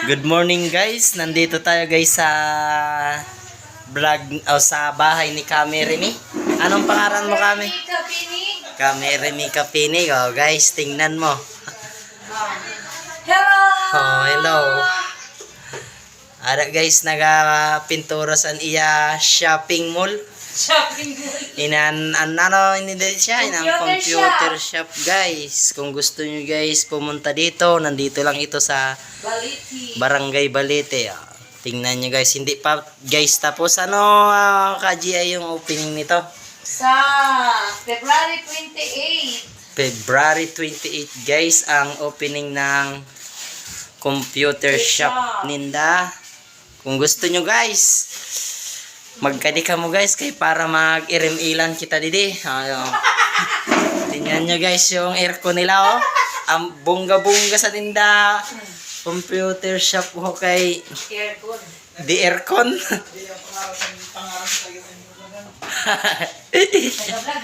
Good morning guys. Nandito tayo guys sa vlog o sa bahay ni Kamerimi. Anong pangalan mo Kami? Kamerimi Kapinig. Oh guys, tingnan mo. Hello. Oh, hello. Ada guys nagapintura sa iya shopping mall. Shopping mall. Hindi siya, computer shop guys. Kung gusto niyo guys pumunta dito, nandito lang ito sa Baliti. Barangay Balite. Tingnan nyo guys, hindi pa guys tapos ka-GI yung opening nito. Sa February 28. February 28 guys ang opening ng computer shop ninda. Kung gusto nyo guys, magkadika mo guys kay para mag-irim-ilan kita didi. Tingnan nyo guys yung aircon nila oh. Ang bongga-bongga sa tinda. Computer shop ko kay Aircon. The aircon.